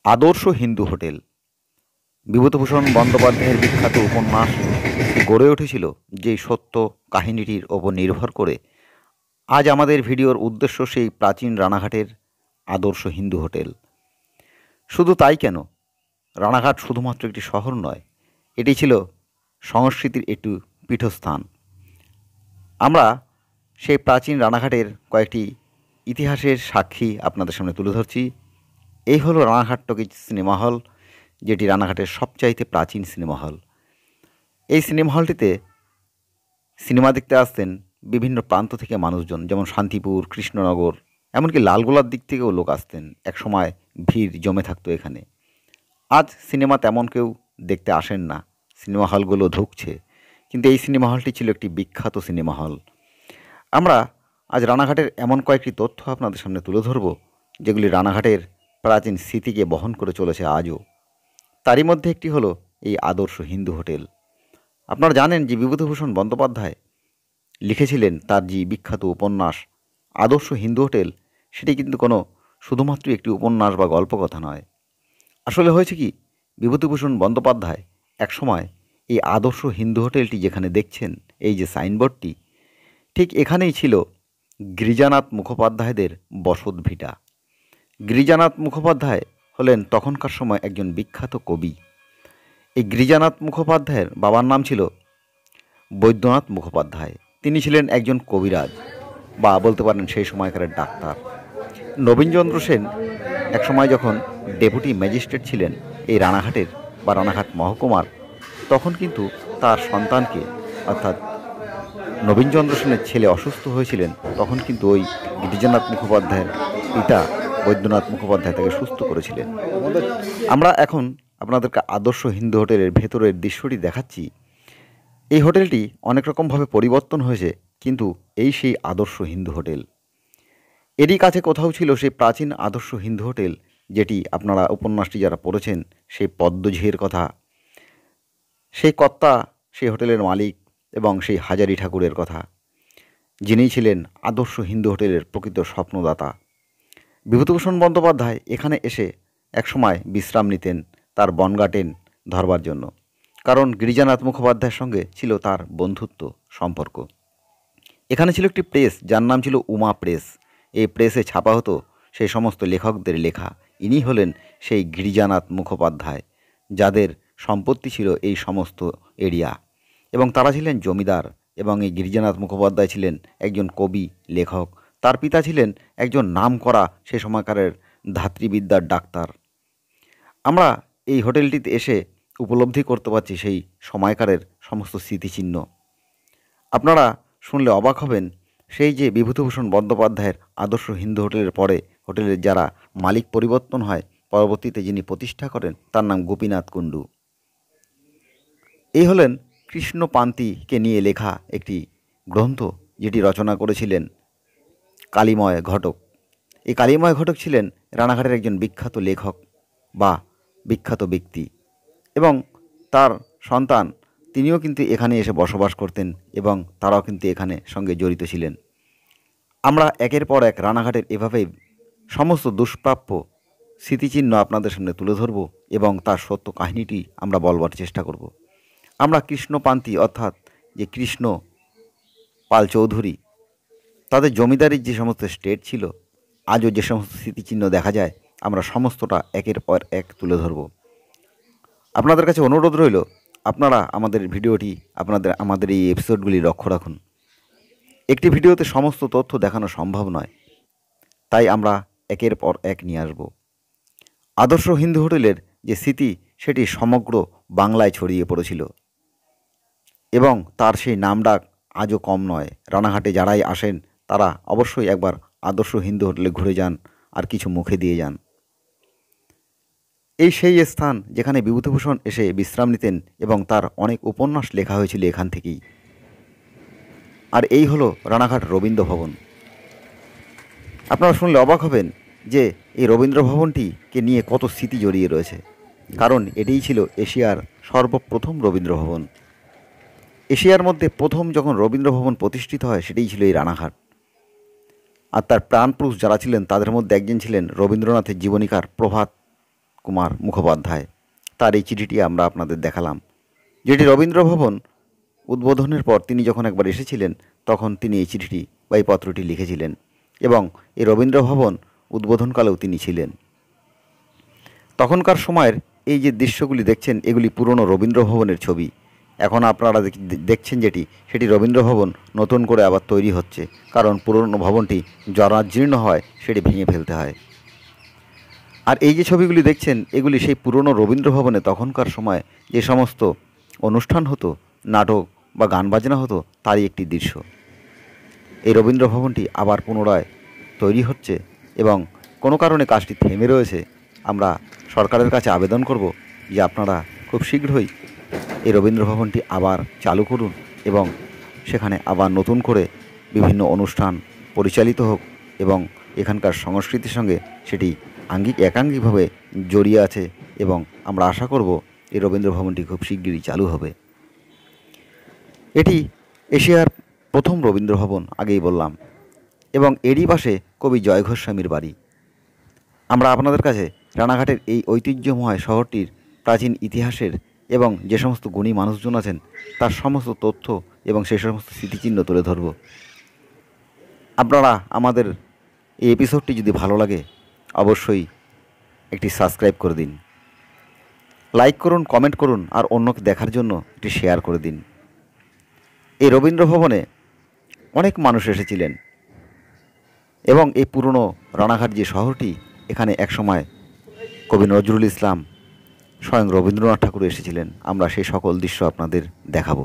আদর্শ হিন্দু হোটেল। বিভূতিভূষণ বন্দ্যোপাধ্যায়ের বিখ্যাত উপন্যাস গড়ে উঠেছিল যেই সত্য কাহিনীটির ওপর নির্ভর করে। আজ আমাদের ভিডিওর উদ্দেশ্য সেই প্রাচীন রানাঘাটের আদর্শ হিন্দু হোটেল। শুধু তাই কেন, রানাঘাট শুধুমাত্র একটি শহর নয়, এটি ছিল সংস্কৃতির একটি পীঠস্থান। আমরা সেই প্রাচীন রানাঘাটের কয়েকটি ইতিহাসের সাক্ষী আপনাদের সামনে তুলে ধরছি। এই হলো রানাঘাট টকিজ সিনেমা হল, যেটি রানাঘাটের সবচাইতে প্রাচীন সিনেমা হল। এই সিনেমা হলটিতে সিনেমা দেখতে আসতেন বিভিন্ন প্রান্ত থেকে মানুষজন, যেমন শান্তিপুর, কৃষ্ণনগর, এমনকি লালগোলার দিক থেকেও লোক আসতেন। একসময় ভিড় জমে থাকতো এখানে। আজ সিনেমা তেমন কেউ দেখতে আসেন না, সিনেমা হলগুলো ধুঁকছে, কিন্তু এই সিনেমা হলটি ছিল একটি বিখ্যাত সিনেমা হল। আমরা আজ রানাঘাটের এমন কয়েকটি তথ্য আপনাদের সামনে তুলে ধরব, যেগুলি রানাঘাটের প্রাচীন স্মৃতিকে বহন করে চলেছে আজও। তারই মধ্যে একটি হলো এই আদর্শ হিন্দু হোটেল। আপনারা জানেন যে বিভূতিভূষণ বন্দ্যোপাধ্যায় লিখেছিলেন তার যে বিখ্যাত উপন্যাস আদর্শ হিন্দু হোটেল, সেটি কিন্তু কোনো শুধুমাত্র একটি উপন্যাস বা গল্পকথা নয়। আসলে হয়েছে কি, বিভূতিভূষণ বন্দ্যোপাধ্যায় একসময় এই আদর্শ হিন্দু হোটেলটি যেখানে দেখছেন, এই যে সাইনবোর্ডটি, ঠিক এখানেই ছিল গিরিজানাথ মুখোপাধ্যায়দের বসত ভিটা। গিরিজানাথ মুখোপাধ্যায় হলেন তখনকার সময় একজন বিখ্যাত কবি। এই গিরিজানাথ মুখোপাধ্যায়ের বাবার নাম ছিল বৈদ্যনাথ মুখোপাধ্যায়। তিনি ছিলেন একজন কবিরাজ, বা বলতে পারেন সেই সময়কারের ডাক্তার। নবীনচন্দ্র সেন একসময় যখন ডেপুটি ম্যাজিস্ট্রেট ছিলেন এই রানাঘাটের বা রানাঘাট মহকুমার, তখন কিন্তু তার সন্তানকে, অর্থাৎ নবীনচন্দ্র সেনের ছেলে অসুস্থ হয়েছিলেন, তখন কিন্তু ওই গিরিজানাথ মুখোপাধ্যায়ের পিতা বৈদ্যনাথ মুখোপাধ্যায় তাকে সুস্থ করেছিলেন। আমরা এখন আপনাদেরকে আদর্শ হিন্দু হোটেলের ভেতরের দৃশ্যটি দেখাচ্ছি। এই হোটেলটি অনেক রকমভাবে পরিবর্তন হয়েছে, কিন্তু এই সেই আদর্শ হিন্দু হোটেল। এরই কাছে কোথাও ছিল সেই প্রাচীন আদর্শ হিন্দু হোটেল, যেটি আপনারা উপন্যাসটি যারা পড়েছেন সেই পদ্মঝির কথা, সেই কর্তা, সেই হোটেলের মালিক এবং সেই হাজারি ঠাকুরের কথা, যিনি ছিলেন আদর্শ হিন্দু হোটেলের প্রকৃত স্বপ্নদাতা। বিভূতিভূষণ বন্দ্যোপাধ্যায় এখানে এসে একসময় বিশ্রাম নিতেন তার বনগাটেন ধরবার জন্য, কারণ গিরিজানাথ মুখোপাধ্যায়ের সঙ্গে ছিল তার বন্ধুত্ব সম্পর্ক। এখানে ছিল একটি প্রেস, যার নাম ছিল উমা প্রেস। এই প্রেসে ছাপা হতো সেই সমস্ত লেখকদের লেখা। ইনি হলেন সেই গিরিজানাথ মুখোপাধ্যায়, যাদের সম্পত্তি ছিল এই সমস্ত এরিয়া, এবং তারা ছিলেন জমিদার। এবং এই গিরিজানাথ মুখোপাধ্যায় ছিলেন একজন কবি, লেখক। তার পিতা ছিলেন একজন নামকরা সে সময়কারের ধাত্রীবিদ্যার ডাক্তার। আমরা এই হোটেলটিতে এসে উপলব্ধি করতে পারছি সেই সময়কারের সমস্ত স্মৃতিচিহ্ন। আপনারা শুনলে অবাক হবেন, সেই যে বিভূতিভূষণ বন্দ্যোপাধ্যায়ের আদর্শ হিন্দু হোটেলের পরে হোটেলের যারা মালিক পরিবর্তন হয়, পরবর্তীতে যিনি প্রতিষ্ঠা করেন, তার নাম গোপীনাথ কুণ্ডু। এই হলেন কৃষ্ণপান্তিকে নিয়ে লেখা একটি গ্রন্থ, যেটি রচনা করেছিলেন কালীময় ঘটক। এই কালীময় ঘটক ছিলেন রানাঘাটের একজন বিখ্যাত লেখক বা বিখ্যাত ব্যক্তি, এবং তার সন্তান তিনিও কিন্তু এখানে এসে বসবাস করতেন, এবং তারাও কিন্তু এখানে সঙ্গে জড়িত ছিলেন। আমরা একের পর এক রানাঘাটের এভাবেই সমস্ত দুষ্প্রাপ্য স্মৃতিচিহ্ন আপনাদের সামনে তুলে ধরব, এবং তার সত্য কাহিনীটি আমরা বলবার চেষ্টা করব। আমরা কৃষ্ণপান্তি, অর্থাৎ যে কৃষ্ণ পাল চৌধুরী, তাদের জমিদারির যে সমস্ত স্টেট ছিল, আজও যে সমস্ত স্মৃতিচিহ্ন দেখা যায়, আমরা সমস্তটা একের পর এক তুলে ধরব। আপনাদের কাছে অনুরোধ রইল, আপনারা আমাদের ভিডিওটি, আমাদের এই এপিসোডগুলি লক্ষ্য রাখুন। একটি ভিডিওতে সমস্ত তথ্য দেখানো সম্ভব নয়, তাই আমরা একের পর এক নিয়ে আসব। আদর্শ হিন্দু হোটেলের যে স্মৃতি, সেটি সমগ্র বাংলায় ছড়িয়ে পড়েছিল, এবং তার সেই নামডাক আজও কম নয়। রানাঘাটে যারাই আসেন, তারা অবশ্যই একবার আদর্শ হিন্দু হোটেলে ঘুরে যান, আর কিছু মুখে দিয়ে যান। এই সেই স্থান যেখানে বিভূতিভূষণ এসে বিশ্রাম নিতেন, এবং তার অনেক উপন্যাস লেখা হয়েছিল এখান থেকেই। আর এই হলো রানাঘাট রবীন্দ্র ভবন। আপনারা শুনলে অবাক হবেন যে এই রবীন্দ্র ভবনটিকে নিয়ে কত স্মৃতি জড়িয়ে রয়েছে, কারণ এটিই ছিল এশিয়ার সর্বপ্রথম রবীন্দ্র ভবন। এশিয়ার মধ্যে প্রথম যখন রবীন্দ্র ভবন প্রতিষ্ঠিত হয়, সেটাই ছিল এই রানাঘাট। আর তার প্রাণপুরুষ যারা ছিলেন, তাদের মধ্যে একজন ছিলেন রবীন্দ্রনাথের জীবনীকার প্রভাত কুমার মুখোপাধ্যায়। তার এই চিঠিটি আমরা আপনাদের দেখালাম, যেটি রবীন্দ্র ভবন উদ্বোধনের পর তিনি যখন একবার এসেছিলেন তখন তিনি এই চিঠিটি বা এই পত্রটি লিখেছিলেন, এবং এই রবীন্দ্র ভবন উদ্বোধনকালেও তিনি ছিলেন। তখনকার সময়ের এই যে দৃশ্যগুলি দেখছেন, এগুলি পুরনো রবীন্দ্র ভবনের ছবি। এখন আপনারা দেখছেন সেটি রবীন্দ্র ভবন নতুন করে আবার তৈরি হচ্ছে, কারণ পুরনো ভবনটি জরাজীর্ণ হয়, সেটি ভেঙে ফেলতে হয়। আর এই যে ছবিগুলি দেখছেন, এগুলি সেই পুরনো রবীন্দ্র ভবনে তখনকার সময় যে সমস্ত অনুষ্ঠান হতো, নাটক বা গান বাজনা হতো, তারই একটি দৃশ্য। এই রবীন্দ্র ভবনটি আবার পুনরায় তৈরি হচ্ছে এবং কোনো কারণে কাজটি থেমে রয়েছে। আমরা সরকারের কাছে আবেদন করব যে আপনারা খুব শীঘ্রই এই রবীন্দ্র ভবনটি আবার চালু করুন এবং সেখানে আবার নতুন করে বিভিন্ন অনুষ্ঠান পরিচালিত হোক, এবং এখানকার সংস্কৃতির সঙ্গে সেটি একাঙ্গিকভাবে জড়িয়ে আছে, এবং আমরা আশা করব এই রবীন্দ্র ভবনটি খুব শিগগিরই চালু হবে। এটি এশিয়ার প্রথম রবীন্দ্র ভবন, আগেই বললাম, এবং এরই পাশে কবি জয় গোস্বামীর বাড়ি। আমরা আপনাদের কাছে রানাঘাটের এই ঐতিহ্যময় শহরটির প্রাচীন ইতিহাসের এবং যে সমস্ত গুণী মানুষজন আছেন তার সমস্ত তথ্য এবং সেই সমস্ত স্মৃতিচিহ্ন তুলে ধরব। আপনারা আমাদের এই এপিসোডটি যদি ভালো লাগে অবশ্যই একটি সাবস্ক্রাইব করে দিন, লাইক করুন, কমেন্ট করুন, আর অন্যকে দেখার জন্য একটি শেয়ার করে দিন। এই রবীন্দ্র ভবনে অনেক মানুষ এসেছিলেন, এবং এই পুরনো রানাঘাট যে শহরটি, এখানে একসময় কবি নজরুল ইসলাম, স্বয়ং রবীন্দ্রনাথ ঠাকুর এসেছিলেন। আমরা সেই সকল দৃশ্য আপনাদের দেখাবো।